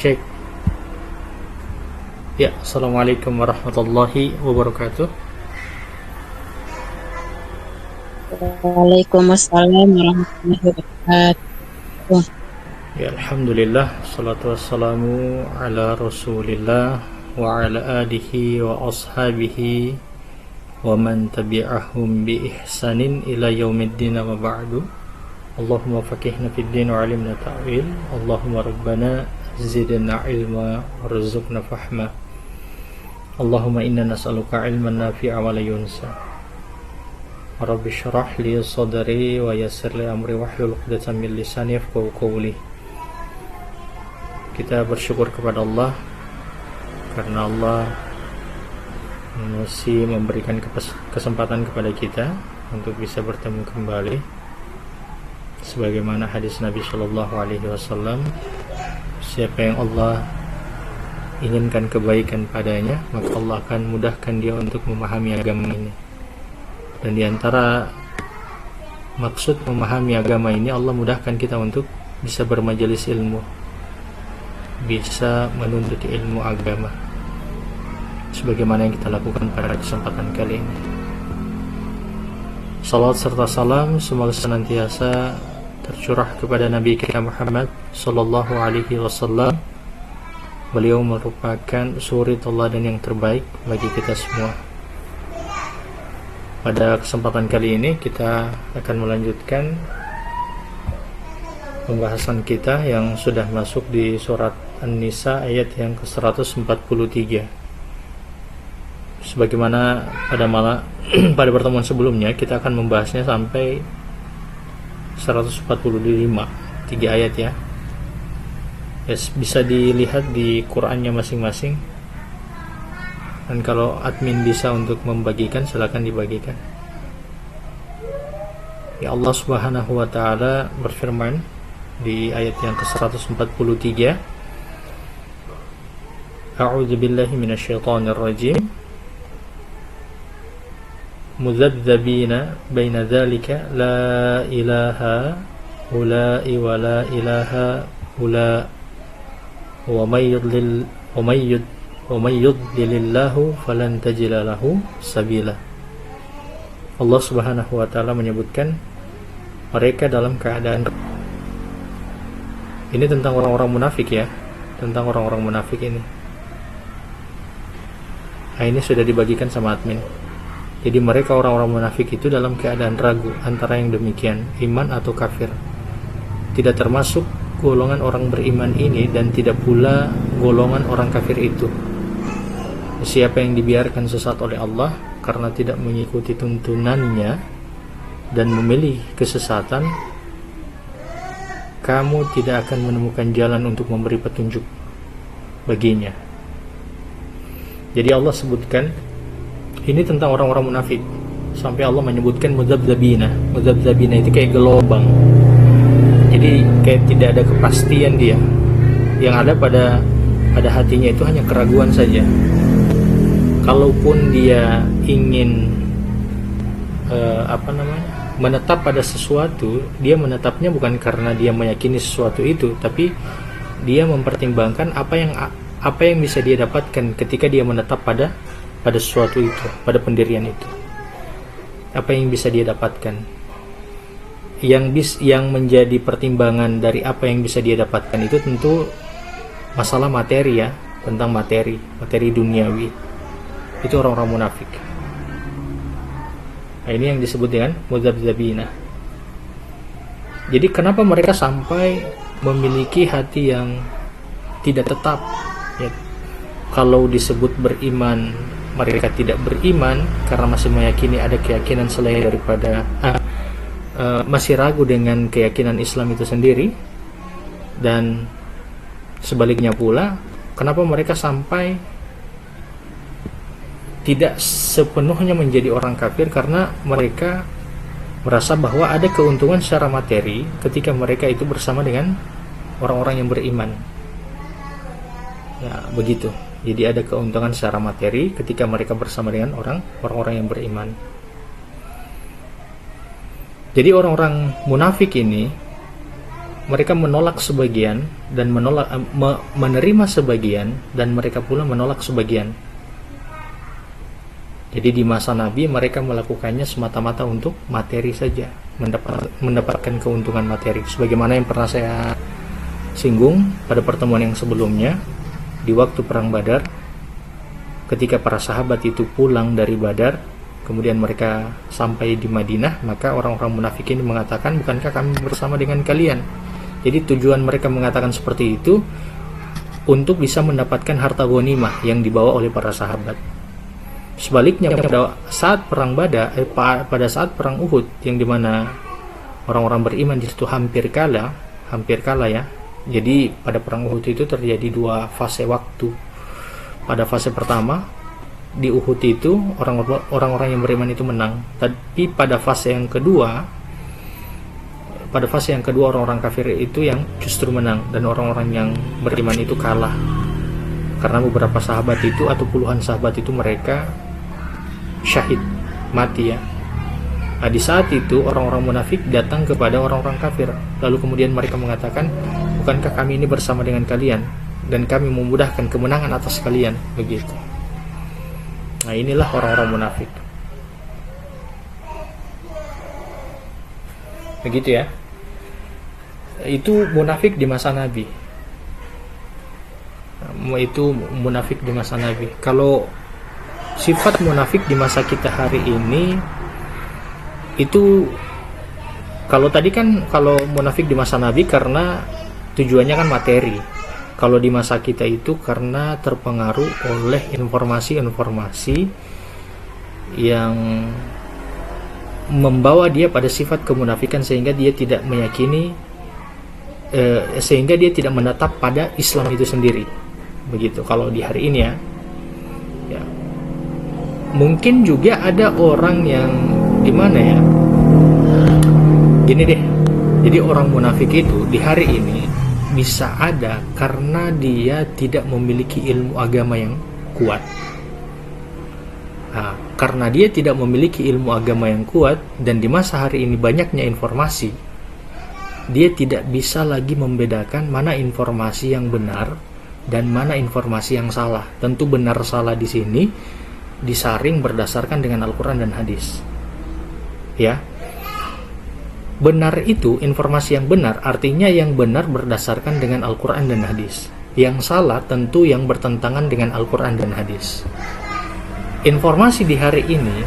Cek. Ya, assalamualaikum warahmatullahi wabarakatuh. Waalaikumsalam warahmatullahi wabarakatuh. Ya, alhamdulillah, salatu wassalamu ala rasulillah wa ala alihi wa ashabihi wa man tabi'ahum bi ihsanin ila yaumiddin wa ba'du. Allahumma faqihna fid din wa alimna ta'wil. Allahumma rabbana zidna ilma warzuqna fahma. Allahumma inna nas'aluka ilman nafi'a wa la yunsa. Rabbi syrah li sadri wa yassir li amri wahlul 'uqdatam min lisani yafqahu qawli. Kita bersyukur kepada Allah karena Allah masih memberikan kesempatan kepada kita untuk bisa bertemu kembali. Sebagaimana hadis Nabi Shallallahu Alaihi Wasallam, siapa yang Allah inginkan kebaikan padanya, maka Allah akan mudahkan dia untuk memahami agama ini. Dan diantara maksud memahami agama ini, Allah mudahkan kita untuk bisa bermajelis ilmu, bisa menuntut ilmu agama, sebagaimana yang kita lakukan pada kesempatan kali ini. Salawat serta salam semoga senantiasa tercurah kepada Nabi kita Muhammad Sallallahu Alaihi Wasallam. Beliau merupakan suri tauladan yang terbaik bagi kita semua. Pada kesempatan kali ini kita akan melanjutkan pembahasan kita yang sudah masuk di surat An-Nisa ayat yang ke-143. Sebagaimana pada pertemuan sebelumnya kita akan membahasnya sampai 145, 3 ayat ya. Bisa dilihat di Qur'annya masing-masing. Dan kalau admin bisa untuk membagikan, silakan dibagikan. Ya, Allah Subhanahu wa taala berfirman di ayat yang ke-143, A'udzu billahi minasyaitonir rajim. Mudzadzabina baina dzalika la ilaha ula'i wa la ilaha ula wa may yudlilillahu falan tajida lahu sabila. Allah Subhanahu wa taala menyebutkan mereka dalam keadaan, ini tentang orang-orang munafik ya, tentang orang-orang munafik ini. Nah, ini sudah dibagikan sama admin. Jadi mereka orang-orang munafik itu dalam keadaan ragu antara yang demikian, iman atau kafir. Tidak termasuk golongan orang beriman ini dan tidak pula golongan orang kafir itu. Siapa yang dibiarkan sesat oleh Allah karena tidak mengikuti tuntunannya dan memilih kesesatan, kamu tidak akan menemukan jalan untuk memberi petunjuk baginya. Jadi Allah sebutkan ini tentang orang-orang munafik, sampai Allah menyebutkan mudzadzabina. Mudzadzabina itu kayak gelombang. Jadi kayak tidak ada kepastian dia. Yang ada pada hatinya itu hanya keraguan saja. Kalaupun dia ingin menetap pada sesuatu, dia menetapnya bukan karena dia meyakini sesuatu itu, tapi dia mempertimbangkan apa yang bisa dia dapatkan ketika dia menetap pada sesuatu itu, pada pendirian itu. Apa yang bisa dia dapatkan? Yang menjadi pertimbangan dari apa yang bisa dia dapatkan itu tentu masalah materi ya, tentang materi duniawi. Itu orang-orang munafik. Nah, ini yang disebut dengan mudzadzabina. Jadi kenapa mereka sampai memiliki hati yang tidak tetap ya? Kalau disebut beriman, mereka tidak beriman karena masih meyakini ada keyakinan selain daripada masih ragu dengan keyakinan Islam itu sendiri. Dan sebaliknya pula, kenapa mereka sampai tidak sepenuhnya menjadi orang kafir, karena mereka merasa bahwa ada keuntungan secara materi ketika mereka itu bersama dengan orang-orang yang beriman. Ya, begitu. Jadi ada keuntungan secara materi ketika mereka bersama dengan orang-orang yang beriman. Jadi orang-orang munafik ini mereka menolak sebagian dan menerima sebagian, dan mereka pula menolak sebagian. Jadi di masa Nabi mereka melakukannya semata-mata untuk materi saja, mendapatkan keuntungan materi. Sebagaimana yang pernah saya singgung pada pertemuan yang sebelumnya, di waktu perang Badar, ketika para sahabat itu pulang dari Badar, kemudian mereka sampai di Madinah, maka orang-orang munafik ini mengatakan, bukankah kami bersama dengan kalian? Jadi tujuan mereka mengatakan seperti itu untuk bisa mendapatkan harta ghanimah yang dibawa oleh para sahabat. Sebaliknya pada saat perang Badar, pada saat perang Uhud, yang dimana orang-orang beriman di situ hampir kalah ya. Jadi pada perang Uhud itu terjadi dua fase waktu. Pada fase pertama di Uhud itu orang-orang yang beriman itu menang, tapi pada fase yang kedua orang-orang kafir itu yang justru menang, dan orang-orang yang beriman itu kalah. Karena beberapa sahabat itu atau puluhan sahabat itu mereka syahid, mati ya. Nah, di saat itu orang-orang munafik datang kepada orang-orang kafir, lalu kemudian mereka mengatakan, bukankah kami ini bersama dengan kalian dan kami memudahkan kemenangan atas kalian, begitu. Nah, inilah orang-orang munafik, begitu ya. Itu munafik di masa Nabi. Itu munafik di masa Nabi. Kalau sifat munafik di masa kita hari ini, itu kalau tadi kan kalau munafik di masa Nabi karena tujuannya kan materi. Kalau di masa kita itu karena terpengaruh oleh informasi-informasi yang membawa dia pada sifat kemunafikan, sehingga dia tidak meyakini, sehingga dia tidak menetap pada Islam itu sendiri. Begitu kalau di hari ini ya. Mungkin juga ada orang yang gimana ya, gini deh, jadi orang munafik itu di hari ini bisa ada karena dia tidak memiliki ilmu agama yang kuat. Nah, karena dia tidak memiliki ilmu agama yang kuat, dan di masa hari ini banyaknya informasi, dia tidak bisa lagi membedakan mana informasi yang benar dan mana informasi yang salah. Tentu benar salah di sini disaring berdasarkan dengan Al-Quran dan hadis. Ya, benar itu informasi yang benar, artinya yang benar berdasarkan dengan Al-Quran dan hadis. Yang salah tentu yang bertentangan dengan Al-Quran dan hadis. Informasi di hari ini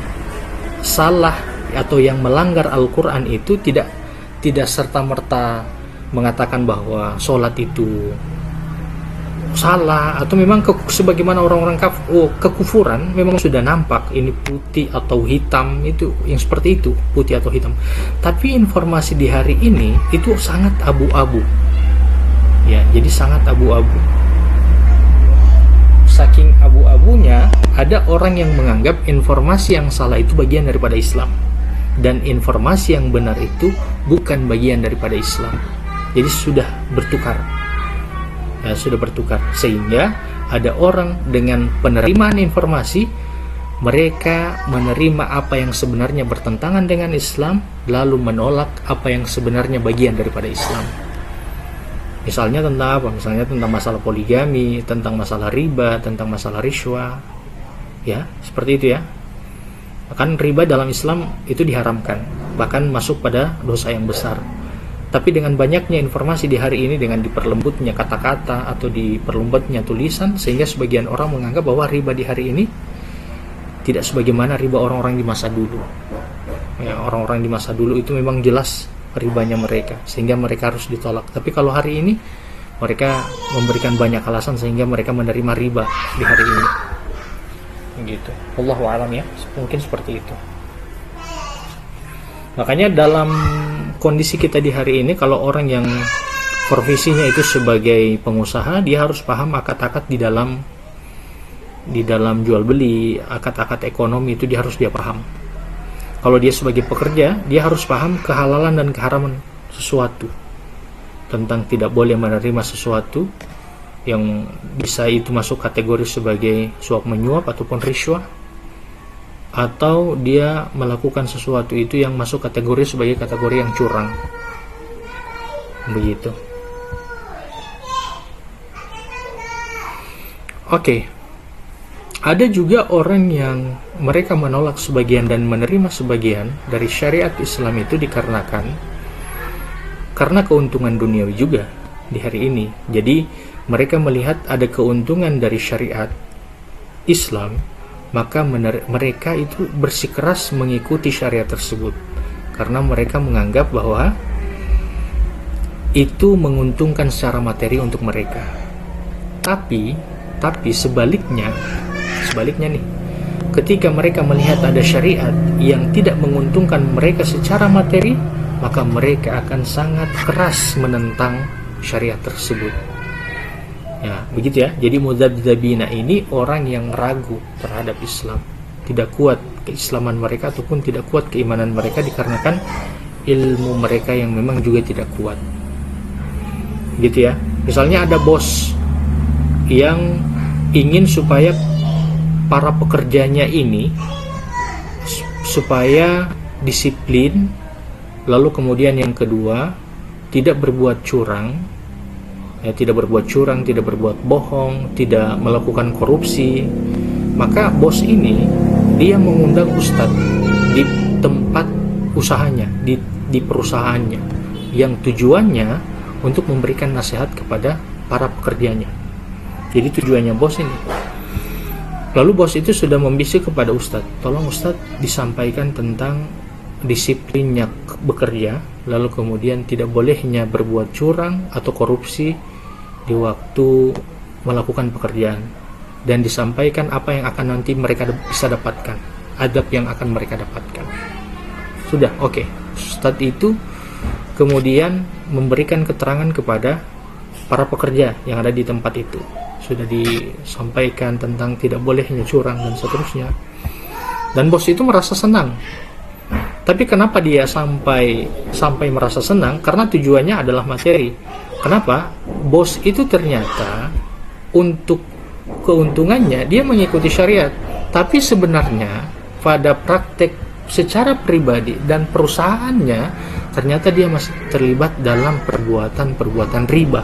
salah atau yang melanggar Al-Quran itu tidak serta-merta mengatakan bahwa sholat itu salah, atau memang sebagaimana orang-orang kekufuran memang sudah nampak ini putih atau hitam, itu yang seperti itu, putih atau hitam. Tapi informasi di hari ini itu sangat abu-abu ya, jadi sangat abu-abu. Saking abu-abunya, ada orang yang menganggap informasi yang salah itu bagian daripada Islam, dan informasi yang benar itu bukan bagian daripada Islam. Jadi sudah bertukar. Sehingga ada orang dengan penerimaan informasi, mereka menerima apa yang sebenarnya bertentangan dengan Islam, lalu menolak apa yang sebenarnya bagian daripada Islam. Misalnya tentang apa? Misalnya tentang masalah poligami, tentang masalah riba, tentang masalah riswa, ya seperti itu ya. Kan riba dalam Islam itu diharamkan, bahkan masuk pada dosa yang besar. Tapi dengan banyaknya informasi di hari ini, dengan diperlembutnya kata-kata atau diperlembutnya tulisan, sehingga sebagian orang menganggap bahwa riba di hari ini tidak sebagaimana riba orang-orang di masa dulu. Ya, orang-orang di masa dulu itu memang jelas ribanya mereka, sehingga mereka harus ditolak. Tapi kalau hari ini mereka memberikan banyak alasan sehingga mereka menerima riba di hari ini. Begitu. Wallahu a'lam ya. Mungkin seperti itu. Makanya dalam kondisi kita di hari ini, kalau orang yang profesinya itu sebagai pengusaha, dia harus paham akad-akad di dalam jual beli, akad-akad ekonomi itu dia paham. Kalau dia sebagai pekerja, dia harus paham kehalalan dan keharaman sesuatu, tentang tidak boleh menerima sesuatu yang bisa itu masuk kategori sebagai suap menyuap ataupun riswah, atau dia melakukan sesuatu itu yang masuk kategori sebagai kategori yang curang. begitu. Oke. Ada juga orang yang mereka menolak sebagian dan menerima sebagian dari syariat Islam itu dikarenakan karena keuntungan duniawi juga di hari ini. Jadi mereka melihat ada keuntungan dari syariat Islam, maka mereka itu bersikeras mengikuti syariat tersebut karena mereka menganggap bahwa itu menguntungkan secara materi untuk mereka. Tapi sebaliknya nih, ketika mereka melihat ada syariat yang tidak menguntungkan mereka secara materi, maka mereka akan sangat keras menentang syariat tersebut. Ya, begitu ya. Jadi mudzabdzabina ini orang yang ragu terhadap Islam, tidak kuat keislaman mereka ataupun tidak kuat keimanan mereka dikarenakan ilmu mereka yang memang juga tidak kuat. Gitu ya. Misalnya ada bos yang ingin supaya para pekerjanya ini supaya disiplin, lalu kemudian yang kedua tidak berbuat curang, tidak berbuat bohong, tidak melakukan korupsi. Maka bos ini dia mengundang ustadz di tempat usahanya, di perusahaannya, yang tujuannya untuk memberikan nasihat kepada para pekerjanya. Jadi tujuannya bos ini. Lalu bos itu sudah membisik kepada ustadz, tolong ustadz disampaikan tentang disiplinnya bekerja, lalu kemudian tidak bolehnya berbuat curang atau korupsi di waktu melakukan pekerjaan, dan disampaikan apa yang akan nanti mereka bisa dapatkan, adab yang akan mereka dapatkan. Sudah, oke. Ustadz itu kemudian memberikan keterangan kepada para pekerja yang ada di tempat itu. Sudah disampaikan tentang tidak bolehnya curang dan seterusnya. Dan bos itu merasa senang. Tapi kenapa dia sampai merasa senang? Karena tujuannya adalah materi. Kenapa? Bos itu ternyata untuk keuntungannya dia mengikuti syariat. Tapi sebenarnya pada praktek secara pribadi dan perusahaannya ternyata dia masih terlibat dalam perbuatan riba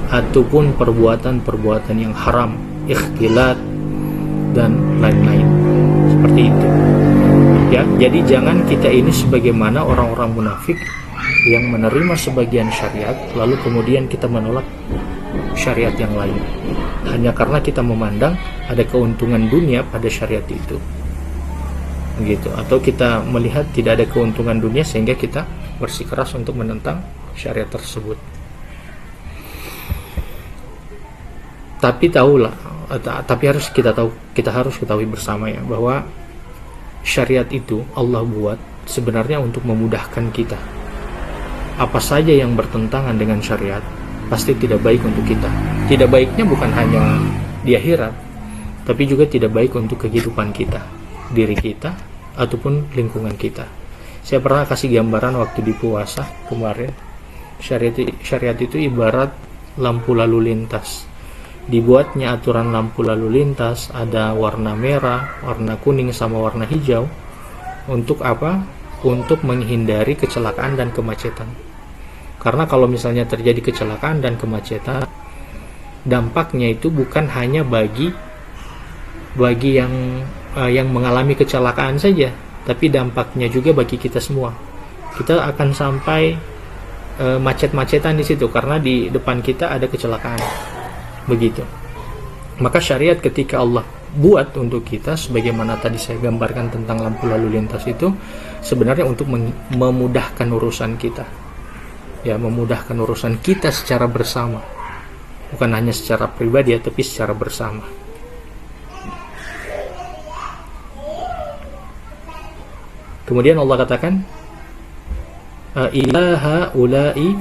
ataupun perbuatan yang haram, ikhtilat dan lain-lain seperti itu. Ya, jadi jangan kita ini sebagaimana orang-orang munafik yang menerima sebagian syariat lalu kemudian kita menolak syariat yang lain hanya karena kita memandang ada keuntungan dunia pada syariat itu. Begitu, atau kita melihat tidak ada keuntungan dunia sehingga kita bersikeras untuk menentang syariat tersebut. Tapi kita harus ketahui bersama ya, bahwa syariat itu Allah buat sebenarnya untuk memudahkan kita. Apa saja yang bertentangan dengan syariat pasti tidak baik untuk kita. Tidak baiknya bukan hanya di akhirat, tapi juga tidak baik untuk kehidupan kita, diri kita ataupun lingkungan kita. Saya pernah kasih gambaran waktu di puasa kemarin. Syariat itu ibarat lampu lalu lintas. Dibuatnya aturan lampu lalu lintas, ada warna merah, warna kuning sama warna hijau. Untuk apa? Untuk menghindari kecelakaan dan kemacetan. Karena kalau misalnya terjadi kecelakaan dan kemacetan, dampaknya itu bukan hanya bagi yang mengalami kecelakaan saja, tapi dampaknya juga bagi kita semua. Kita akan sampai macet-macetan di situ karena di depan kita ada kecelakaan. Begitu. Maka syariat ketika Allah buat untuk kita, sebagaimana tadi saya gambarkan tentang lampu lalu lintas itu, sebenarnya untuk memudahkan urusan kita. Ya, memudahkan urusan kita secara bersama. Bukan hanya secara pribadi ya, tapi secara bersama. Kemudian Allah katakan, ilaha ulai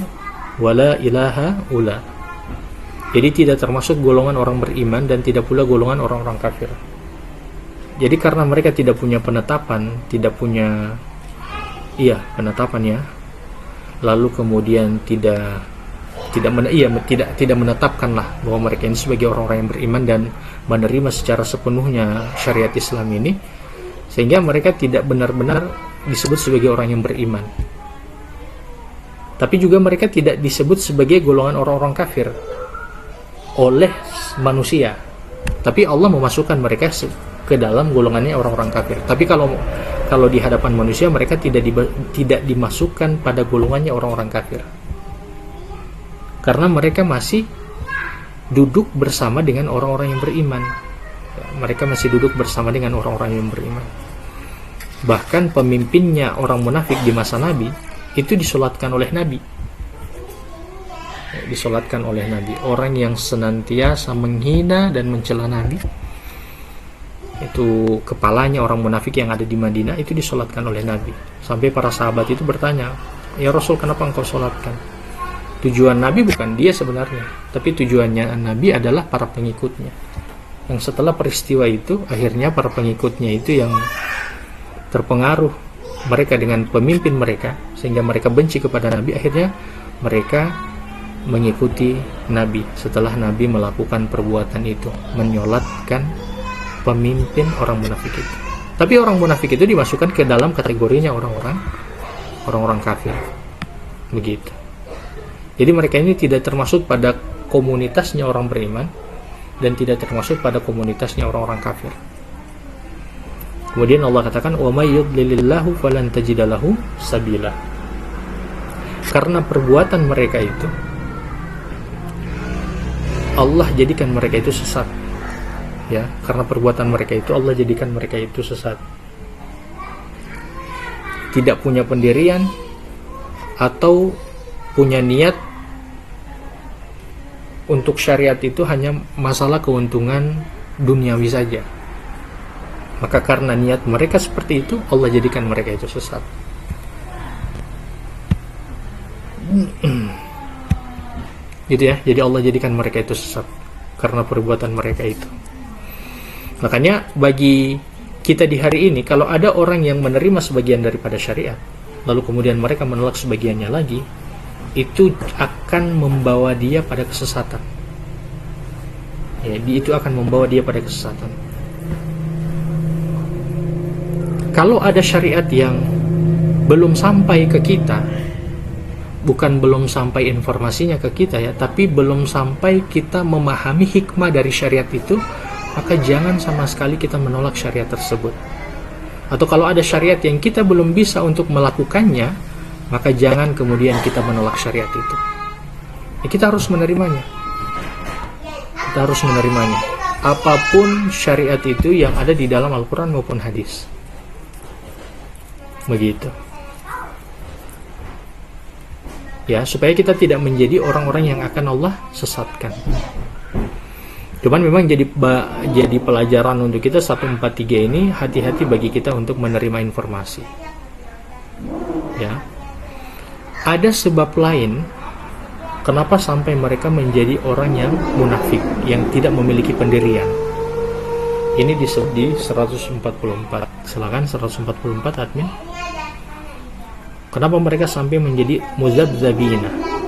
wala ilaha ula. Jadi tidak termasuk golongan orang beriman dan tidak pula golongan orang-orang kafir. Jadi karena mereka tidak punya penetapan, penetapan ya. Lalu kemudian tidak menetapkanlah bahwa mereka ini sebagai orang-orang yang beriman dan menerima secara sepenuhnya syariat Islam ini, sehingga mereka tidak benar-benar disebut sebagai orang yang beriman. Tapi juga mereka tidak disebut sebagai golongan orang-orang kafir oleh manusia. Tapi Allah memasukkan mereka ke dalam golongannya orang-orang kafir. Tapi kalau di hadapan manusia mereka tidak dimasukkan pada golongannya orang-orang kafir. Karena mereka masih duduk bersama dengan orang-orang yang beriman. Mereka masih duduk bersama dengan orang-orang yang beriman. Bahkan pemimpinnya orang munafik di masa Nabi itu disolatkan oleh Nabi. Disolatkan oleh Nabi. Orang yang senantiasa menghina dan mencela Nabi, itu kepalanya orang munafik yang ada di Madinah, itu disolatkan oleh Nabi. Sampai para sahabat itu bertanya, "Ya Rasul, kenapa engkau solatkan?" Tujuan Nabi bukan dia sebenarnya, tapi tujuannya Nabi adalah para pengikutnya. Yang setelah peristiwa itu, akhirnya para pengikutnya itu yang terpengaruh mereka dengan pemimpin mereka, sehingga mereka benci kepada Nabi. Akhirnya mereka mengikuti Nabi setelah Nabi melakukan perbuatan itu, menyolatkan pemimpin orang munafik itu. Tapi orang munafik itu dimasukkan ke dalam kategorinya orang-orang kafir. Begitu. Jadi mereka ini tidak termasuk pada komunitasnya orang beriman dan tidak termasuk pada komunitasnya orang-orang kafir. Kemudian Allah katakan, "Wa may yudlilillahu falan tajida lahu sabila." Karena perbuatan mereka itu, Allah jadikan mereka itu sesat. Ya, karena perbuatan mereka itu Allah jadikan mereka itu sesat. Tidak punya pendirian atau punya niat untuk syariat itu hanya masalah keuntungan duniawi saja. Maka karena niat mereka seperti itu, Allah jadikan mereka itu sesat. Gitu ya. Jadi Allah jadikan mereka itu sesat karena perbuatan mereka itu. Makanya bagi kita di hari ini, kalau ada orang yang menerima sebagian daripada syariat, lalu kemudian mereka menolak sebagiannya lagi, itu akan membawa dia pada kesesatan. Ya, itu akan membawa dia pada kesesatan. Kalau ada syariat yang belum sampai ke kita, bukan belum sampai informasinya ke kita ya, tapi belum sampai kita memahami hikmah dari syariat itu, maka jangan sama sekali kita menolak syariat tersebut. Atau kalau ada syariat yang kita belum bisa untuk melakukannya, maka jangan kemudian kita menolak syariat itu. Ya, kita harus menerimanya. Kita harus menerimanya. Apapun syariat itu yang ada di dalam Al-Quran maupun hadis. Begitu. Ya, supaya kita tidak menjadi orang-orang yang akan Allah sesatkan. Cuman memang jadi pelajaran untuk kita 143 ini, hati-hati bagi kita untuk menerima informasi. Ya. Ada sebab lain kenapa sampai mereka menjadi orang yang munafik, yang tidak memiliki pendirian. Ini disebut di 144. Silakan 144 admin. Kenapa mereka sampai menjadi muzabzabina?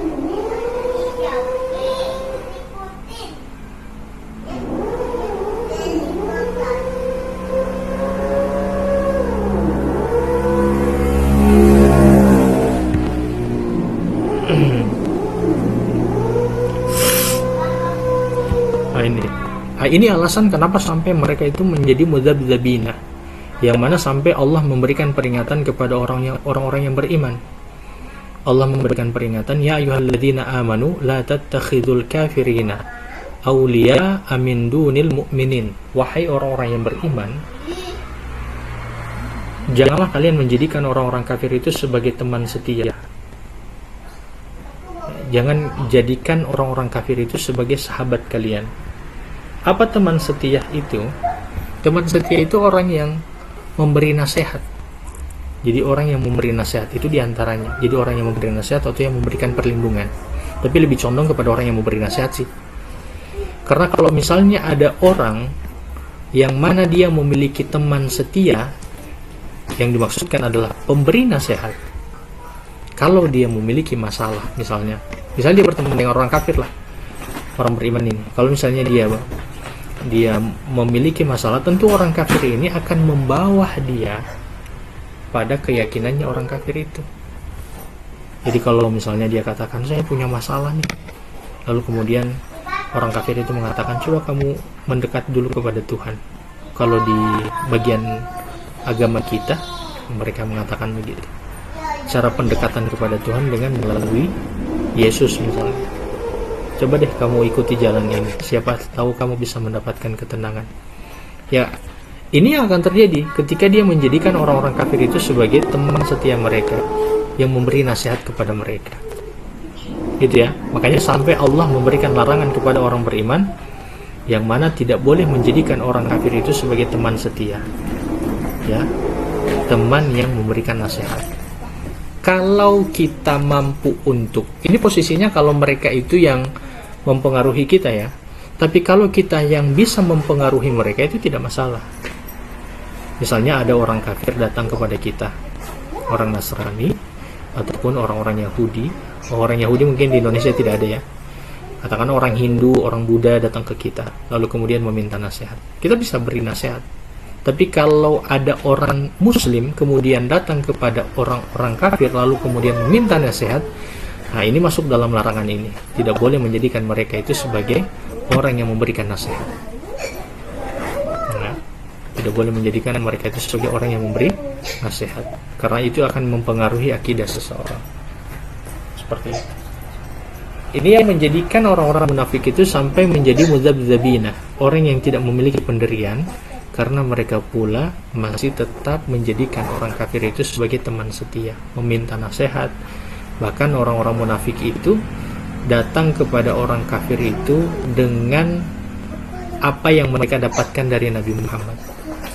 Ini alasan kenapa sampai mereka itu menjadi muzabzabina, yang mana sampai Allah memberikan peringatan kepada orang-orang yang beriman. Allah memberikan peringatan, ya ayyuhalladzina amanu la tattakhidul kafirina awliya min dunil mu'minin. Wahai orang-orang yang beriman, janganlah kalian menjadikan orang-orang kafir itu sebagai teman setia. Jangan jadikan orang-orang kafir itu sebagai sahabat kalian. Apa teman setia itu? Teman setia itu orang yang memberi nasihat. Jadi orang yang memberi nasihat itu diantaranya. Jadi orang yang memberi nasihat atau yang memberikan perlindungan. Tapi lebih condong kepada orang yang memberi nasihat sih. Karena kalau misalnya ada orang yang mana dia memiliki teman setia, yang dimaksudkan adalah pemberi nasihat. Kalau dia memiliki masalah, misalnya dia bertemu dengan orang kafir lah, orang beriman ini. Kalau misalnya dia memiliki masalah, tentu orang kafir ini akan membawa dia pada keyakinannya orang kafir itu. Jadi kalau misalnya dia katakan saya punya masalah nih, lalu kemudian orang kafir itu mengatakan coba kamu mendekat dulu kepada Tuhan. Kalau di bagian agama kita mereka mengatakan begitu, cara pendekatan kepada Tuhan dengan melalui Yesus misalnya. Coba deh kamu ikuti jalan ini, siapa tahu kamu bisa mendapatkan ketenangan. Ya, ini yang akan terjadi ketika dia menjadikan orang-orang kafir itu sebagai teman setia mereka yang memberi nasihat kepada mereka, gitu ya. Makanya sampai Allah memberikan larangan kepada orang beriman yang mana tidak boleh menjadikan orang kafir itu sebagai teman setia, ya, teman yang memberikan nasihat. Kalau kita mampu untuk, ini posisinya kalau mereka itu yang mempengaruhi kita ya, tapi kalau kita yang bisa mempengaruhi mereka itu tidak masalah. Misalnya ada orang kafir datang kepada kita, orang Nasrani ataupun orang-orang Yahudi. Orang Yahudi mungkin di Indonesia tidak ada ya, katakan orang Hindu, orang Buddha datang ke kita lalu kemudian meminta nasihat, kita bisa beri nasihat. Tapi kalau ada orang Muslim kemudian datang kepada orang-orang kafir lalu kemudian meminta nasihat, nah ini masuk dalam larangan ini. Tidak boleh menjadikan mereka itu sebagai orang yang memberikan nasihat. Nah, tidak boleh menjadikan mereka itu sebagai orang yang memberi nasihat, karena itu akan mempengaruhi akidah seseorang. Seperti itu. Ini yang menjadikan orang-orang munafik itu sampai menjadi mudzabdzabina, orang yang tidak memiliki pendirian, karena mereka pula masih tetap menjadikan orang kafir itu sebagai teman setia, meminta nasihat. Bahkan orang-orang munafik itu datang kepada orang kafir itu dengan apa yang mereka dapatkan dari Nabi Muhammad.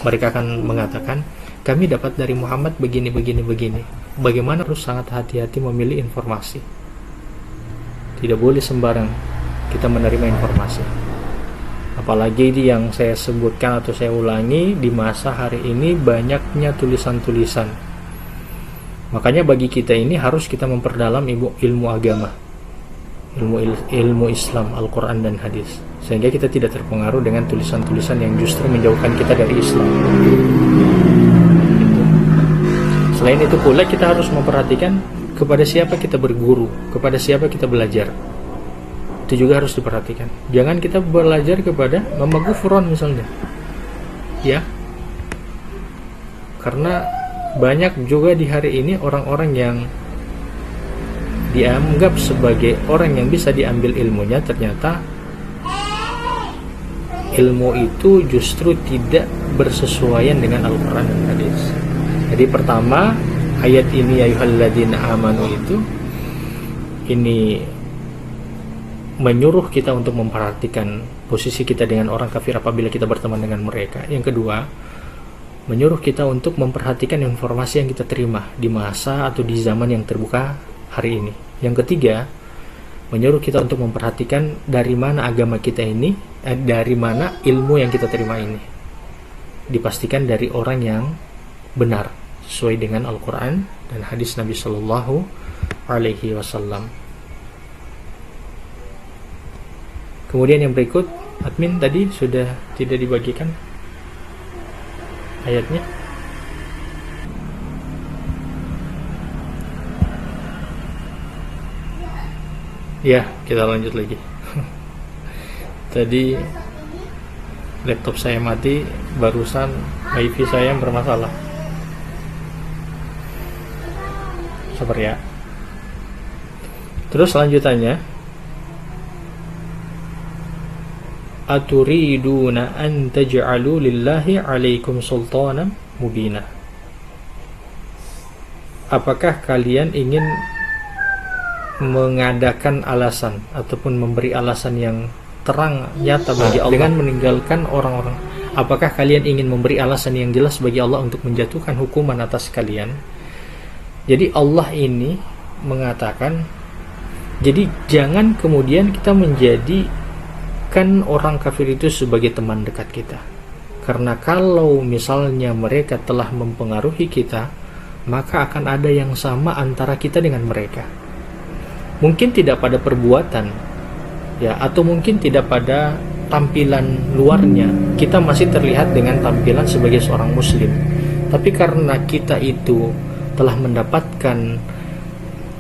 Mereka akan mengatakan, kami dapat dari Muhammad begini. Bagaimana harus sangat hati-hati memilih informasi. Tidak boleh sembarang kita menerima informasi. Apalagi yang saya sebutkan atau saya ulangi, di masa hari ini banyaknya tulisan-tulisan. Makanya bagi kita ini harus kita memperdalam ilmu agama, ilmu Islam, Al-Quran dan Hadis, sehingga kita tidak terpengaruh dengan tulisan-tulisan yang justru menjauhkan kita dari Islam. Selain itu pula kita harus memperhatikan kepada siapa kita berguru, kepada siapa kita belajar. Itu juga harus diperhatikan. Jangan kita belajar kepada Mama Gufron misalnya, ya, karena banyak juga di hari ini orang-orang yang dianggap sebagai orang yang bisa diambil ilmunya, ternyata ilmu itu justru tidak bersesuaian dengan Al-Quran dan Hadis. Jadi pertama, ayat ini ya ayyuhalladzina amanu itu ini menyuruh kita untuk memperhatikan posisi kita dengan orang kafir apabila kita berteman dengan mereka. Yang kedua, menyuruh kita untuk memperhatikan informasi yang kita terima di masa atau di zaman yang terbuka hari ini. Yang ketiga, menyuruh kita untuk memperhatikan dari mana agama kita ini, dari mana ilmu yang kita terima ini. Dipastikan dari orang yang benar, sesuai dengan Al-Quran dan hadis Nabi Sallallahu Alaihi Wasallam. Kemudian yang berikut, admin tadi sudah tidak dibagikan ayatnya. Ya, kita lanjut lagi. Tadi laptop saya mati, barusan wifi saya bermasalah. Sabar ya. Terus lanjutannya, aturiduna an taj'alu lillahi 'alaikum sultanan mubina. Apakah kalian ingin mengadakan alasan ataupun memberi alasan yang terang nyata bagi Allah dengan meninggalkan orang-orang? Apakah kalian ingin memberi alasan yang jelas bagi Allah untuk menjatuhkan hukuman atas kalian? Jadi Allah ini mengatakan, jadi jangan kemudian kita menjadikan orang kafir itu sebagai teman dekat kita. Karena kalau misalnya mereka telah mempengaruhi kita, maka akan ada yang sama antara kita dengan mereka. Mungkin tidak pada perbuatan, ya, atau mungkin tidak pada tampilan luarnya. Kita masih terlihat dengan tampilan sebagai seorang muslim. Tapi karena kita itu telah mendapatkan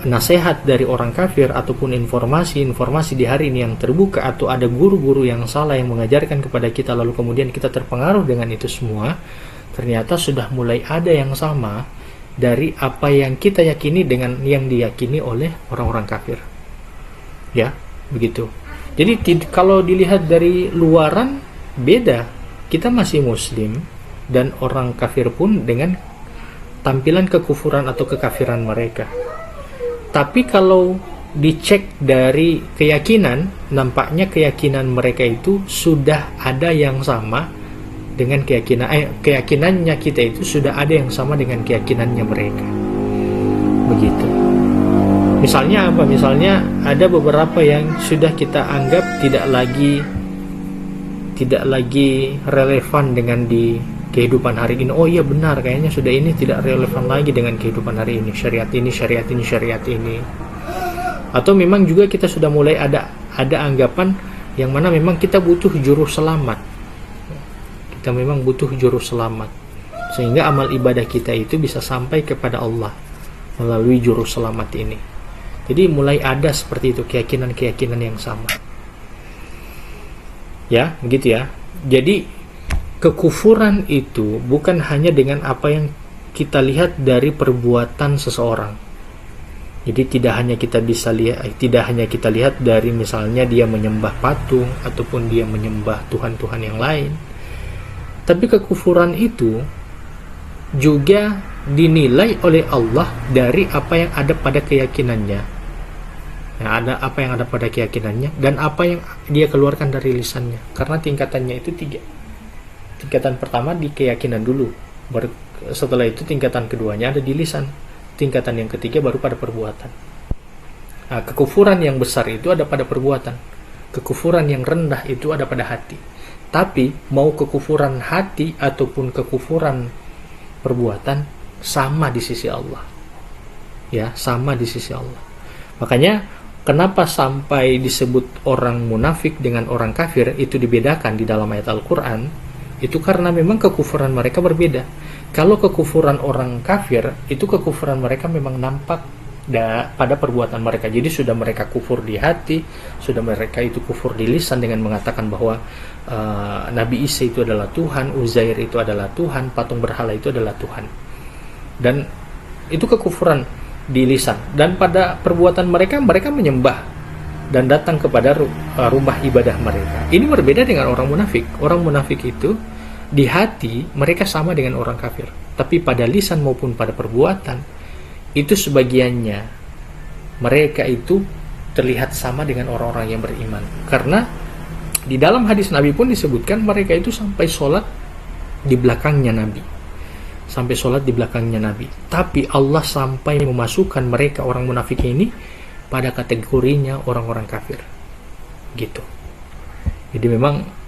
nasihat dari orang kafir ataupun informasi di hari ini yang terbuka, atau ada guru-guru yang salah yang mengajarkan kepada kita lalu kemudian kita terpengaruh dengan itu semua, ternyata sudah mulai ada yang sama dari apa yang kita yakini dengan yang diyakini oleh orang-orang kafir. Ya, begitu. Jadi kalau dilihat dari luaran beda, kita masih muslim dan orang kafir pun dengan tampilan kekufuran atau kekafiran mereka. Tapi kalau dicek dari keyakinan, nampaknya keyakinan mereka itu sudah ada yang sama dengan keyakinannya kita itu sudah ada yang sama dengan keyakinannya mereka. Begitu. Misalnya apa? Misalnya ada beberapa yang sudah kita anggap tidak lagi relevan dengan di kehidupan hari ini. Oh iya benar, kayaknya sudah ini tidak relevan lagi dengan kehidupan hari ini. Syariat ini. Atau memang juga kita sudah mulai ada anggapan yang mana memang kita butuh juru selamat. Kita memang butuh juru selamat. Sehingga amal ibadah kita itu bisa sampai kepada Allah melalui juru selamat ini. Jadi mulai ada seperti itu keyakinan-keyakinan yang sama. Ya, begitu ya. Jadi kekufuran itu bukan hanya dengan apa yang kita lihat dari perbuatan seseorang. Jadi tidak hanya kita lihat dari misalnya dia menyembah patung ataupun dia menyembah tuhan-tuhan yang lain. Tapi kekufuran itu juga dinilai oleh Allah dari apa yang ada pada keyakinannya. Apa yang ada pada keyakinannya dan apa yang dia keluarkan dari lisannya. Karena tingkatannya itu 3. Tingkatan pertama di keyakinan dulu, setelah itu tingkatan keduanya ada di lisan, tingkatan yang ketiga baru pada perbuatan. Nah, kekufuran yang besar itu ada pada perbuatan, kekufuran yang rendah itu ada pada hati. Tapi mau kekufuran hati ataupun kekufuran perbuatan sama di sisi Allah. Ya, sama di sisi Allah. Makanya kenapa sampai disebut orang munafik dengan orang kafir itu dibedakan di dalam ayat Al-Quran? Itu karena memang kekufuran mereka berbeda. Kalau kekufuran orang kafir, itu kekufuran mereka memang nampak pada perbuatan mereka. Jadi sudah mereka kufur di hati, sudah mereka itu kufur di lisan dengan mengatakan bahwa Nabi Isa itu adalah Tuhan, Uzair itu adalah Tuhan, patung berhala itu adalah Tuhan. Dan itu kekufuran di lisan. Dan pada perbuatan mereka menyembah dan datang kepada rumah ibadah mereka. Ini berbeda dengan orang munafik. Orang munafik itu di hati mereka sama dengan orang kafir, tapi pada lisan maupun pada perbuatan itu sebagiannya mereka itu terlihat sama dengan orang-orang yang beriman. Karena di dalam hadis Nabi pun disebutkan mereka itu sampai sholat di belakangnya Nabi. Tapi Allah sampai memasukkan mereka orang munafik ini pada kategorinya orang-orang kafir. Gitu. Jadi memang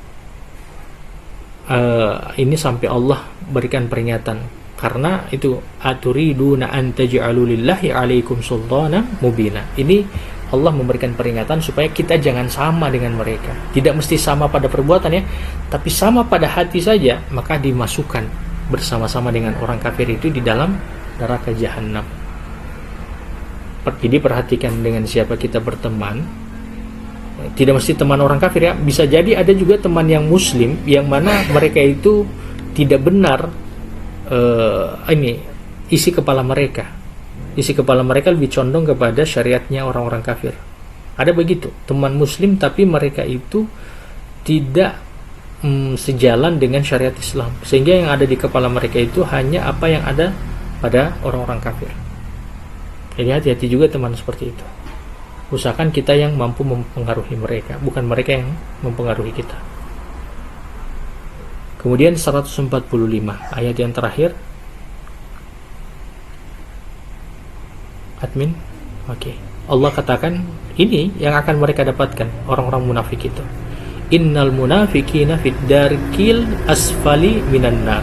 ini sampai Allah berikan peringatan, karena itu aturiduna an taj'alu lillahi 'alaikum sultanan mubina. Ini Allah memberikan peringatan supaya kita jangan sama dengan mereka. Tidak mesti sama pada perbuatan ya, tapi sama pada hati saja, maka dimasukkan bersama-sama dengan orang kafir itu di dalam neraka jahanam. Jadi perhatikan dengan siapa kita berteman. Tidak mesti teman orang kafir ya, bisa jadi ada juga teman yang muslim yang mana mereka itu tidak benar isi kepala mereka lebih condong kepada syariatnya orang-orang kafir. Ada begitu teman muslim tapi mereka itu tidak sejalan dengan syariat Islam, sehingga yang ada di kepala mereka itu hanya apa yang ada pada orang-orang kafir. Jadi hati-hati juga teman seperti itu. Usahakan kita yang mampu mempengaruhi mereka, bukan mereka yang mempengaruhi kita. Kemudian 145 ayat yang terakhir. Admin, oke. Allah katakan ini yang akan mereka dapatkan orang-orang munafik itu. Innal munafiqina fid darkil asfali minan nar.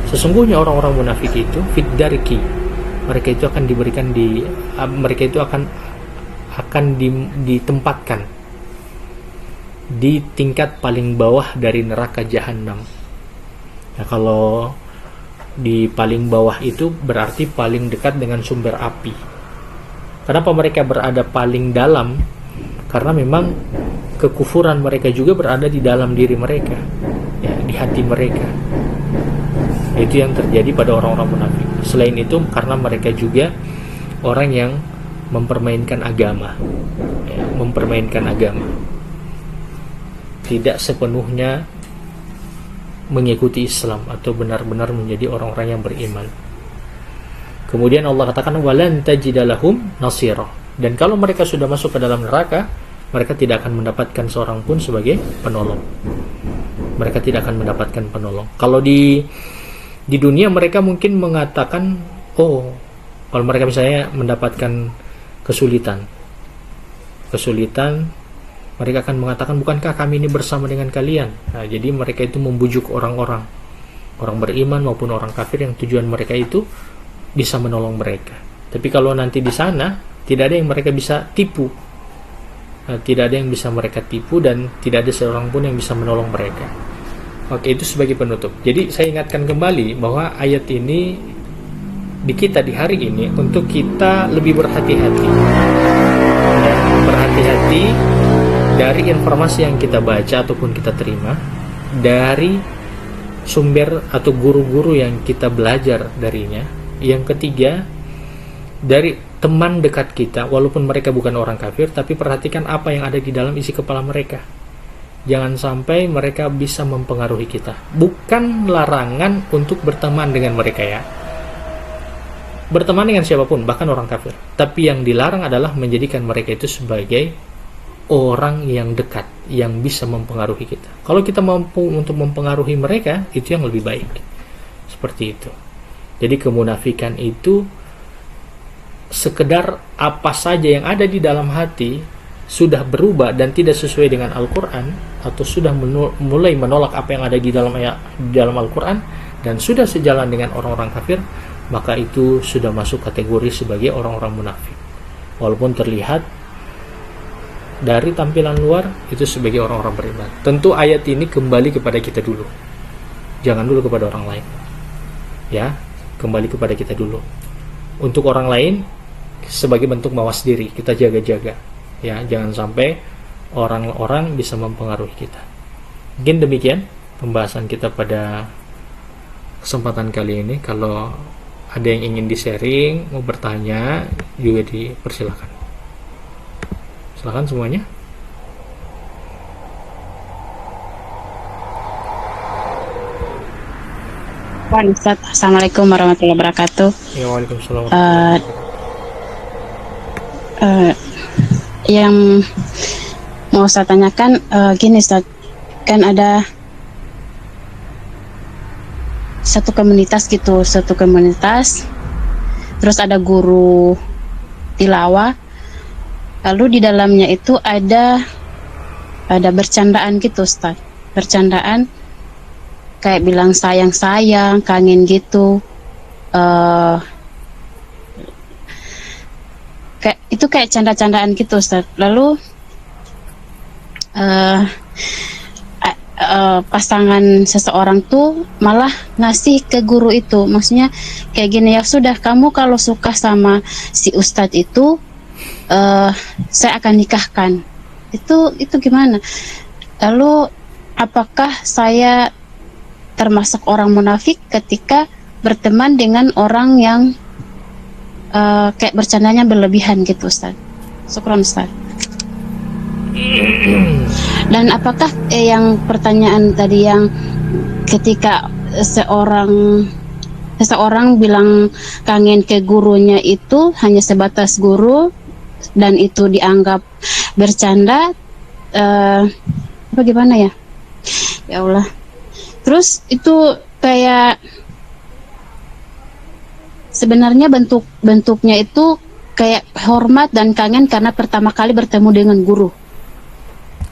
Sesungguhnya orang-orang munafik itu fid darki. Mereka itu akan diberikan ditempatkan di tingkat paling bawah dari neraka jahanam. Nah, kalau di paling bawah itu berarti paling dekat dengan sumber api. Kenapa mereka berada paling dalam? Karena memang kekufuran mereka juga berada di dalam diri mereka, ya, di hati mereka. Itu yang terjadi pada orang-orang munafik. Selain itu, karena mereka juga orang yang mempermainkan agama, ya, mempermainkan agama, tidak sepenuhnya mengikuti Islam atau benar-benar menjadi orang-orang yang beriman. Kemudian Allah katakan walan tajidalahum nasira, dan kalau mereka sudah masuk ke dalam neraka, mereka tidak akan mendapatkan seorang pun sebagai penolong. Mereka tidak akan mendapatkan penolong. Kalau di dunia mereka mungkin mengatakan, oh, kalau mereka misalnya mendapatkan kesulitan, mereka akan mengatakan, bukankah kami ini bersama dengan kalian? Nah, jadi mereka itu membujuk orang beriman maupun orang kafir yang tujuan mereka itu bisa menolong mereka. Tapi kalau nanti di sana tidak ada yang mereka bisa tipu, tidak ada yang bisa mereka tipu, dan tidak ada seorang pun yang bisa menolong mereka. Oke, itu sebagai penutup. Jadi saya ingatkan kembali bahwa ayat ini di kita di hari ini untuk kita lebih berhati-hati, berhati-hati dari informasi yang kita baca ataupun kita terima, dari sumber atau guru-guru yang kita belajar darinya. Yang ketiga, dari teman dekat kita, walaupun mereka bukan orang kafir, tapi perhatikan apa yang ada di dalam isi kepala mereka. Jangan sampai mereka bisa mempengaruhi kita. Bukan larangan untuk berteman dengan mereka, ya, berteman dengan siapapun, bahkan orang kafir. Tapi yang dilarang adalah menjadikan mereka itu sebagai orang yang dekat, yang bisa mempengaruhi kita. Kalau kita mampu untuk mempengaruhi mereka, itu yang lebih baik. Seperti itu. Jadi kemunafikan itu sekedar apa saja yang ada di dalam hati sudah berubah dan tidak sesuai dengan Al-Quran, atau sudah mulai menolak apa yang ada di dalam Al-Quran, dan sudah sejalan dengan orang-orang kafir, maka itu sudah masuk kategori sebagai orang-orang munafik. Walaupun terlihat dari tampilan luar itu sebagai orang-orang beriman. Tentu ayat ini kembali kepada kita dulu, jangan dulu kepada orang lain, ya, kembali kepada kita dulu. Untuk orang lain sebagai bentuk mawas diri, kita jaga-jaga, ya, jangan sampai orang-orang bisa mempengaruhi kita. Mungkin demikian pembahasan kita pada kesempatan kali ini. Kalau ada yang ingin di-sharing, mau bertanya, juga dipersilakan. Silakan semuanya. Ustaz, Assalamualaikum warahmatullahi wabarakatuh. Ya, waalaikumsalam warahmatullahi wabarakatuh. Yang mau saya tanyakan gini, Ustaz, kan ada satu komunitas, terus ada guru tilawah, lalu di dalamnya itu ada bercandaan gitu, Ustaz, bercandaan kayak bilang sayang, kangen gitu, kayak canda-candaan gitu, Ustaz. Lalu pasangan seseorang tuh malah ngasih ke guru itu, maksudnya kayak gini, ya sudah, kamu kalau suka sama si Ustadz itu, saya akan nikahkan. Itu gimana? Lalu apakah saya termasuk orang munafik ketika berteman dengan orang yang kayak bercandanya berlebihan gitu, Ustaz? Syukran, Ustaz. Dan apakah yang pertanyaan tadi yang ketika seseorang bilang kangen ke gurunya itu hanya sebatas guru dan itu dianggap bercanda, bagaimana ya? Ya Allah. Terus itu kayak sebenarnya bentuknya itu kayak hormat dan kangen karena pertama kali bertemu dengan guru,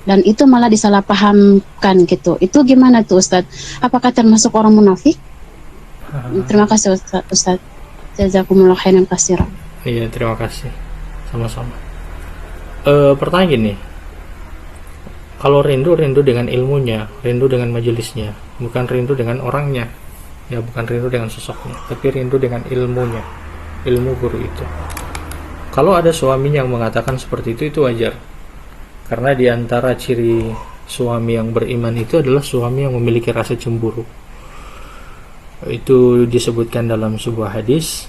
dan itu malah disalahpahamkan gitu. Itu gimana tuh, Ustadz? Apakah termasuk orang munafik? Terima kasih, Ustadz. Jazakumullah khairan katsiran. Iya, terima kasih. Sama-sama. Pertanyaan gini, kalau rindu dengan ilmunya, rindu dengan majelisnya, bukan rindu dengan orangnya, ya, bukan rindu dengan sosoknya, tapi rindu dengan ilmunya, ilmu guru itu. Kalau ada suami yang mengatakan seperti itu wajar. Karena di antara ciri suami yang beriman itu adalah suami yang memiliki rasa cemburu. Itu disebutkan dalam sebuah hadis,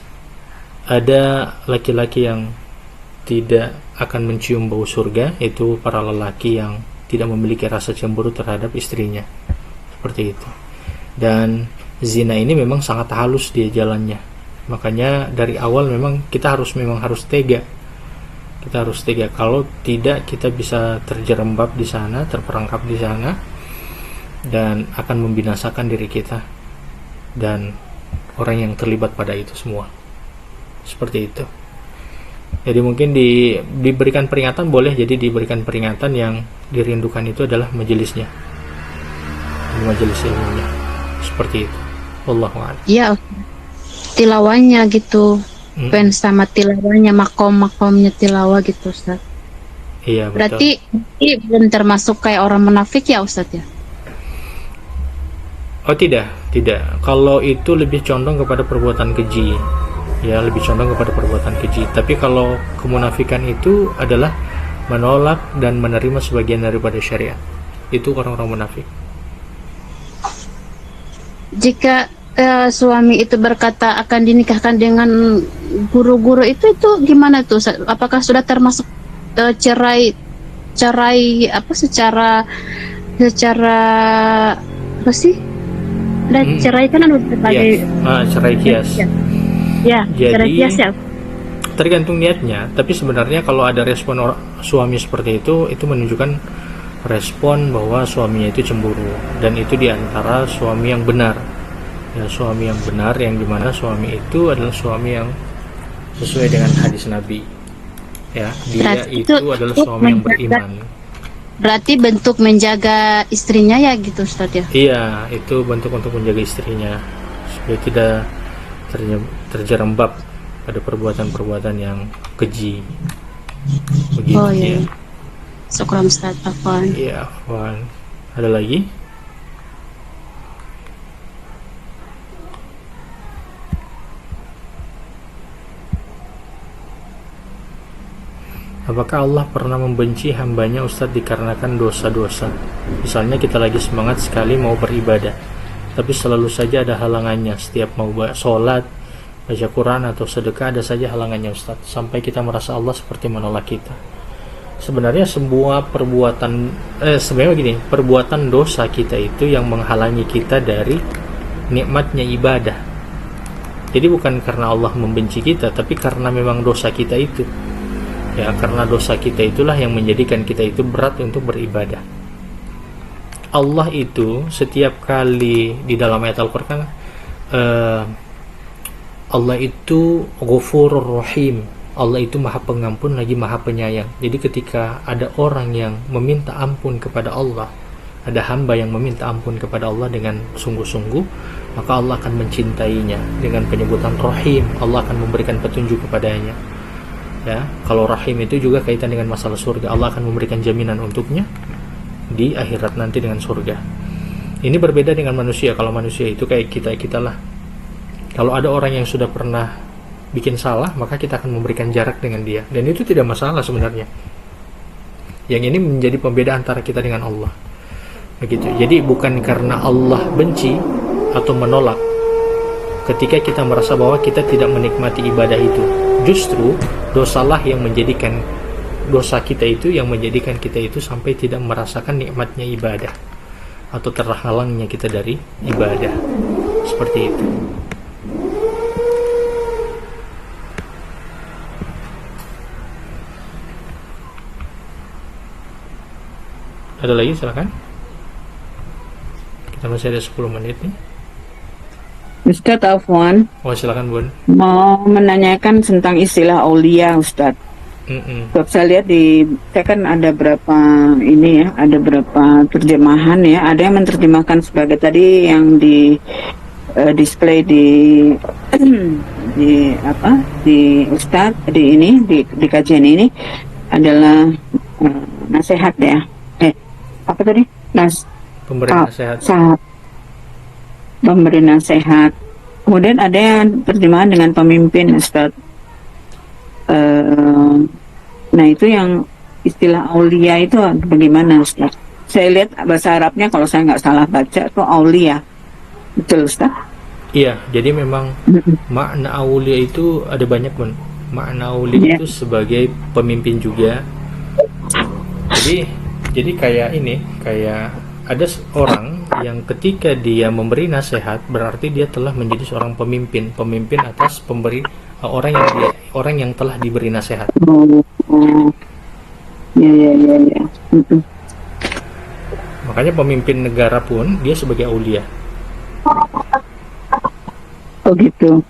ada laki-laki yang tidak akan mencium bau surga, itu para lelaki yang tidak memiliki rasa cemburu terhadap istrinya. Seperti itu. Dan zina ini memang sangat halus dia jalannya. Makanya dari awal memang kita harus tega. Kita harus tega. Kalau tidak, kita bisa terjerembab di sana, terperangkap di sana, dan akan membinasakan diri kita dan orang yang terlibat pada itu semua. Seperti itu. Jadi mungkin diberikan peringatan boleh, jadi diberikan peringatan, yang dirindukan itu adalah majelisnya, majelis ilmunya. Seperti itu. Wallahu a'lam. Iya, tilawahnya gitu. Fans sama tilawahnya, makom-makomnya tilawah gitu, Ustaz. Iya, betul. Berarti belum termasuk kayak orang munafik ya, Ustaz ya? Oh tidak. Kalau itu lebih condong kepada perbuatan keji. Ya, lebih condong kepada perbuatan keji. Tapi kalau kemunafikan itu adalah menolak dan menerima sebagian daripada syariat. Itu orang-orang munafik. Jika suami itu berkata akan dinikahkan dengan guru-guru itu gimana tuh? Apakah sudah termasuk cerai apa secara apa sih? Dan cerai kan ada berbagai cerai kias. Ya, jadi cerai kias ya. Tergantung niatnya, tapi sebenarnya kalau ada respon suami seperti itu menunjukkan respon bahwa suaminya itu cemburu, dan itu diantara suami yang benar. Ya, suami yang benar yang dimana suami itu adalah suami yang sesuai dengan hadis Nabi. Ya, dia berarti itu adalah suami yang beriman. Berarti bentuk menjaga istrinya ya gitu, Ustaz ya? Iya, itu bentuk untuk menjaga istrinya supaya tidak terjerembab pada perbuatan-perbuatan yang keji. Begitu. Oh iya. Syukran Ustaz, afwan. Iya, afwan. Ada lagi? Apakah Allah pernah membenci hambanya Ustadz dikarenakan dosa-dosa? Misalnya kita lagi semangat sekali mau beribadah, tapi selalu saja ada halangannya. Setiap mau sholat, baca Quran atau sedekah, ada saja halangannya Ustadz, sampai kita merasa Allah seperti menolak kita. Sebenarnya semua perbuatan dosa kita itu yang menghalangi kita dari nikmatnya ibadah. Jadi bukan karena Allah membenci kita, tapi karena memang dosa kita itu. Ya, karena dosa kita itulah yang menjadikan kita itu berat untuk beribadah. Allah itu setiap kali di dalam ayat Al-Quran, Allah itu Ghafurur Rahim. Allah itu Maha Pengampun lagi Maha Penyayang. Jadi ketika ada orang yang meminta ampun kepada Allah, ada hamba yang meminta ampun kepada Allah dengan sungguh-sungguh, maka Allah akan mencintainya dengan penyebutan Rahim. Allah akan memberikan petunjuk kepadanya. Ya, kalau rahim itu juga kaitan dengan masalah surga. Allah akan memberikan jaminan untuknya di akhirat nanti dengan surga. Ini berbeda dengan manusia. Kalau manusia itu kayak kita lah. Kalau ada orang yang sudah pernah bikin salah, maka kita akan memberikan jarak dengan dia, dan itu tidak masalah sebenarnya. Yang ini menjadi pembeda antara kita dengan Allah. Begitu. Jadi bukan karena Allah benci atau menolak ketika kita merasa bahwa kita tidak menikmati ibadah itu. Justru dosalah yang menjadikan dosa kita itu yang menjadikan kita itu sampai tidak merasakan nikmatnya ibadah atau terhalangnya kita dari ibadah. Seperti itu. Ada lagi, silakan. Kita masih ada 10 menit nih. Ustadz afwan. Oh, silakan Bun. Mau menanyakan tentang istilah aulia, Ustadz. Sebab saya lihat saya kan ada berapa ada berapa terjemahan ya. Ada yang menerjemahkan sebagai tadi yang di display di Ustadz di kajian ini adalah nasihat ya. Apa tadi? Pemberi nasihat. Memberi nasihat. Kemudian ada yang terjemahan dengan pemimpin, Ustaz. Eh, nah itu yang istilah aulia itu bagaimana Ustaz? Saya lihat bahasa Arabnya kalau saya nggak salah baca itu aulia, betul Ustaz? Iya, jadi memang makna aulia itu ada banyak, Bun. Makna aulia itu sebagai pemimpin juga. Jadi kayak ini, kayak ada orang yang ketika dia memberi nasihat berarti dia telah menjadi seorang pemimpin atas orang yang telah diberi nasihat. Ya. Makanya pemimpin negara pun dia sebagai aulia. Oh gitu.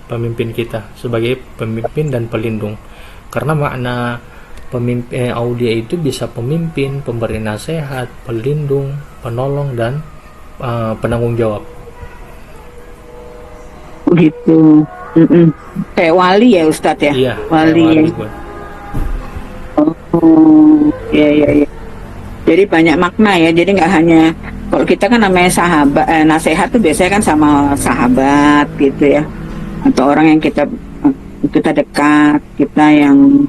Pemimpin kita sebagai pemimpin dan pelindung. Karena makna pemimpin aulia itu bisa pemimpin, pemberi nasihat, pelindung, penolong, dan penanggung jawab. Begitu. Kayak wali ya Ustadz ya? Iya, wali. Iya. Jadi banyak makna ya. Jadi nggak hanya, kalau kita kan namanya sahabat, nasihat tuh biasanya kan sama sahabat gitu ya, atau orang yang kita dekat, kita yang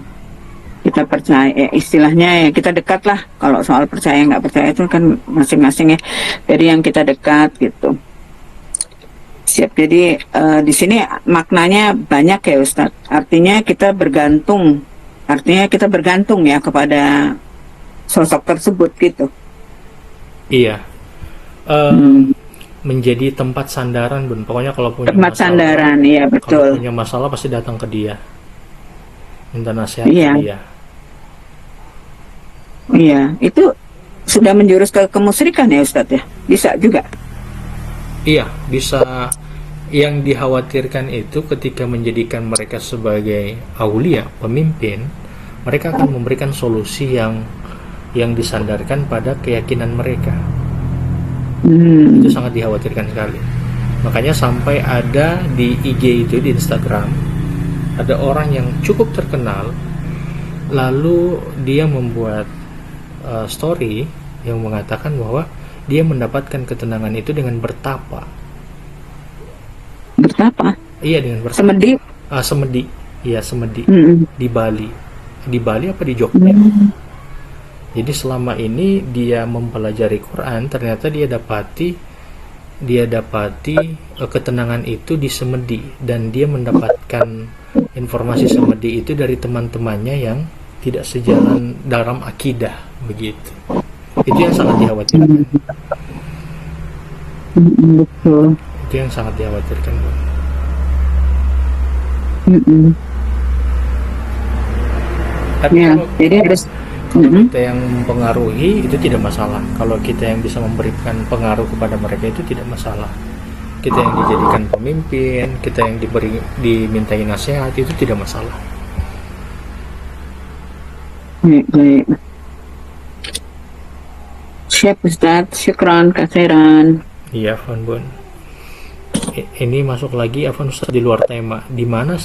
kita percaya, istilahnya ya kita dekat lah. Kalau soal percaya nggak percaya itu kan masing-masing ya. Jadi yang kita dekat gitu. Siap. Jadi di sini maknanya banyak ya Ustadz. Artinya kita bergantung ya kepada sosok tersebut gitu. Iya. Menjadi tempat sandaran, Bun. Pokoknya kalau punya tempat masalah, sandaran, iya betul. Kalau punya masalah pasti datang ke dia, minta nasihat ke dia. Iya, itu sudah menjurus ke kemusyrikan ya Ustadz ya? Bisa juga? Iya, bisa. Yang dikhawatirkan itu ketika menjadikan mereka sebagai aulia, pemimpin, mereka akan memberikan solusi yang disandarkan pada keyakinan mereka. Itu sangat dikhawatirkan sekali. Makanya sampai ada di IG itu, di Instagram, ada orang yang cukup terkenal, lalu dia membuat story yang mengatakan bahwa dia mendapatkan ketenangan itu dengan bertapa. Bertapa? Iya, dengan bertapa. Semedi? Semedi. Iya, semedi. Di Bali. Di Bali apa di Jogja? Jadi selama ini dia mempelajari Quran, ternyata dia dapati ketenangan itu di Semedi, dan dia mendapatkan informasi Semedi itu dari teman-temannya yang tidak sejalan dalam akidah, begitu. Itu yang sangat dikhawatirkan. Betul. Itu yang sangat dikhawatirkan. Tapi ya, jadi harus kita yang mempengaruhi itu tidak masalah. Kalau kita yang bisa memberikan pengaruh kepada mereka itu tidak masalah. Kita yang dijadikan pemimpin, kita yang dimintai nasihat, itu tidak masalah. Baik. Siap Ustaz, syukran kasiran. Iya, Afwan Bun. Ini masuk lagi, Afwan Ustaz, di luar tema. Di mana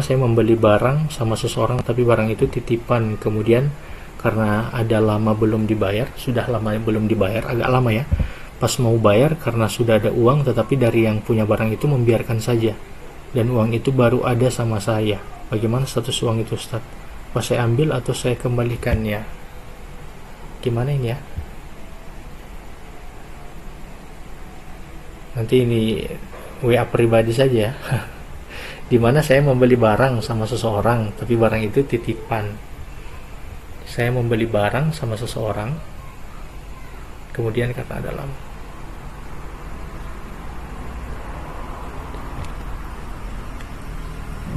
saya membeli barang sama seseorang, tapi barang itu titipan, kemudian karena ada lama belum dibayar, sudah lama belum dibayar, agak lama ya. Pas mau bayar karena sudah ada uang, tetapi dari yang punya barang itu membiarkan saja, dan uang itu baru ada sama saya. Bagaimana status uang itu Ustaz? Pas saya ambil atau saya kembalikan ya? Gimana ini ya? Nanti ini WA pribadi saja. Dimana saya membeli barang sama seseorang, tapi barang itu titipan. Saya membeli barang sama seseorang, kemudian karena ada lama.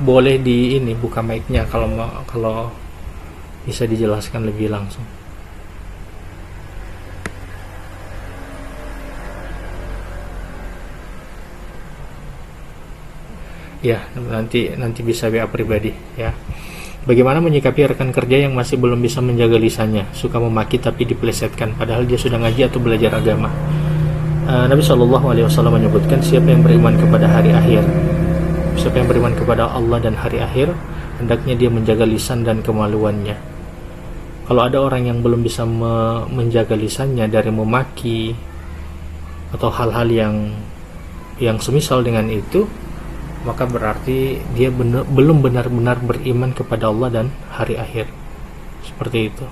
Boleh di ini buka mic-nya kalau bisa dijelaskan lebih langsung. Ya, nanti bisa WA pribadi ya. Bagaimana menyikapi rekan kerja yang masih belum bisa menjaga lisannya, suka memaki tapi dipelesetkan padahal dia sudah ngaji atau belajar agama? Nabi SAW menyebutkan siapa yang beriman kepada hari akhir, siapa yang beriman kepada Allah dan hari akhir, hendaknya dia menjaga lisan dan kemaluannya. Kalau ada orang yang belum bisa menjaga lisannya dari memaki atau hal-hal yang semisal dengan itu, maka berarti dia belum benar-benar beriman kepada Allah dan hari akhir. Seperti itu.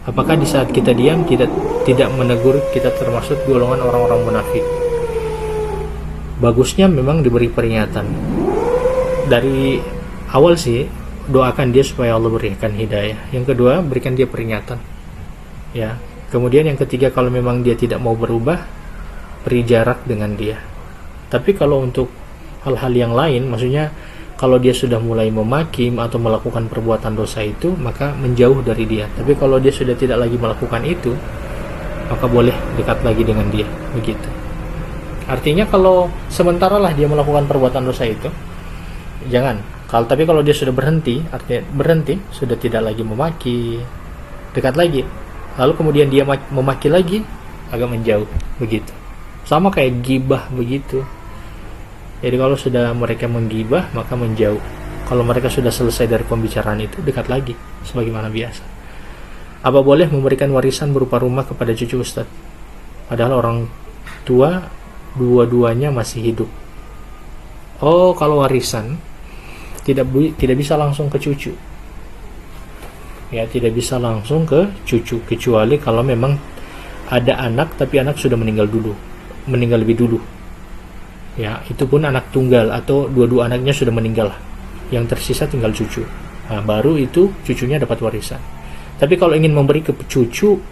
Apakah di saat kita diam, kita tidak menegur, kita termasuk golongan orang-orang munafik? Bagusnya memang diberi peringatan. Dari awal sih, doakan dia supaya Allah berikan hidayah. Yang kedua, berikan dia peringatan. Ya. Kemudian yang ketiga, kalau memang dia tidak mau berubah, beri jarak dengan dia. Tapi kalau untuk hal-hal yang lain, maksudnya kalau dia sudah mulai memaki atau melakukan perbuatan dosa itu, maka menjauh dari dia. Tapi kalau dia sudah tidak lagi melakukan itu, maka boleh dekat lagi dengan dia. Begitu. Artinya kalau sementara lah dia melakukan perbuatan dosa itu, jangan. Tapi kalau dia sudah berhenti, artinya berhenti, sudah tidak lagi memaki, dekat lagi. Lalu kemudian dia memaki lagi, agak menjauh. Begitu. Sama kayak gibah begitu. Jadi kalau sudah mereka menggibah, maka menjauh. Kalau mereka sudah selesai dari pembicaraan itu, dekat lagi, sebagaimana biasa. Apa boleh memberikan warisan berupa rumah kepada cucu Ustadz? Padahal orang tua dua-duanya masih hidup. Oh, kalau warisan tidak bisa langsung ke cucu. Ya, tidak bisa langsung ke cucu, kecuali kalau memang ada anak tapi anak sudah meninggal lebih dulu. Ya, itu pun anak tunggal atau dua-dua anaknya sudah meninggal. Yang tersisa tinggal cucu. Nah, baru itu cucunya dapat warisan. Tapi kalau ingin memberi ke cucu,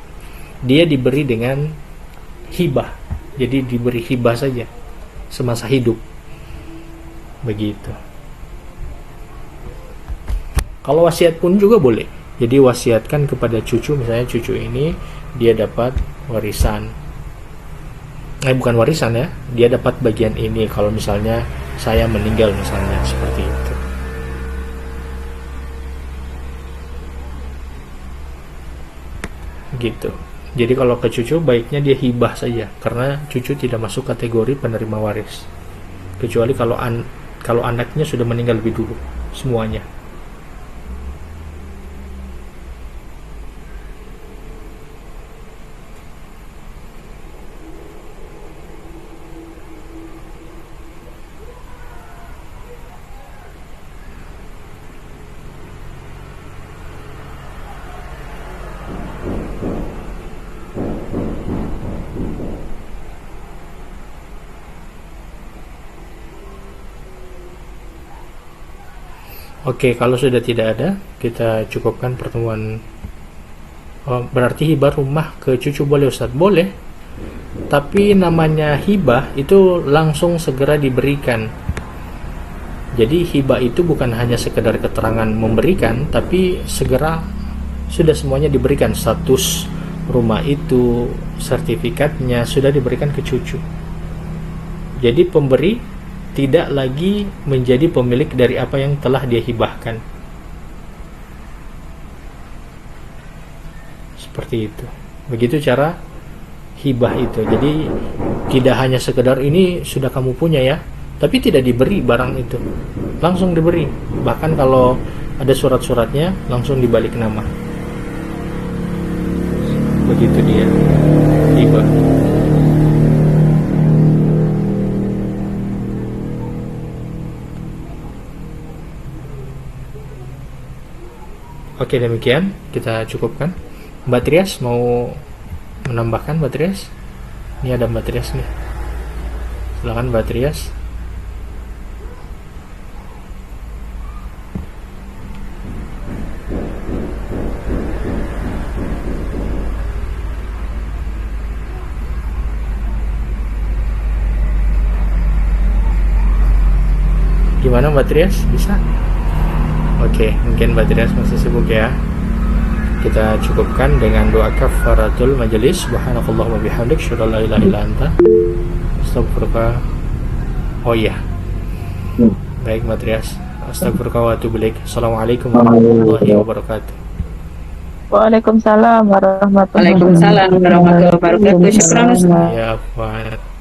dia diberi dengan hibah. Jadi diberi hibah saja semasa hidup. Begitu. Kalau wasiat pun juga boleh. Jadi wasiatkan kepada cucu, misalnya cucu ini dia dapat warisan. Bukan warisan ya, dia dapat bagian ini kalau misalnya saya meninggal misalnya, seperti itu. Gitu. Jadi kalau ke cucu baiknya dia hibah saja, karena cucu tidak masuk kategori penerima waris. Kecuali kalau anaknya sudah meninggal lebih dulu semuanya. Oke, kalau sudah tidak ada, kita cukupkan pertemuan. Berarti hibah rumah ke cucu boleh Ustaz? Boleh. Tapi namanya hibah itu langsung segera diberikan. Jadi hibah itu bukan hanya sekedar keterangan memberikan, tapi segera sudah semuanya diberikan. Status rumah itu, sertifikatnya sudah diberikan ke cucu. Jadi pemberi tidak lagi menjadi pemilik dari apa yang telah dia hibahkan. Seperti itu. Begitu cara hibah itu. Jadi tidak hanya sekedar ini sudah kamu punya ya, tapi tidak diberi barang itu, langsung diberi. Bahkan kalau ada surat-suratnya langsung dibalik nama. Begitu dia hibah. Oke, demikian kita cukupkan. Mbak Trias mau menambahkan, Mbak Trias? Ini ada Mbak Trias nih. Silakan Mbak Trias. Gimana Mbak Trias? Bisa? Oke, mungkin Mbak Trias masih sibuk ya. Kita cukupkan dengan doa kafaratul majelis. Subhanakallahumma bihamdik, asyhadu an la ilaha illa anta, astaghfiruka. Oh iya. Baik Mbak Trias. Astaghfiruka wa atubu ilaik. Assalamualaikum warahmatullahi wabarakatuh. Waalaikumsalam warahmatullahi wabarakatuh. Waalaikumsalam warahmatullahi wabarakatuh. Syukran Ustaz. Ya, Pak.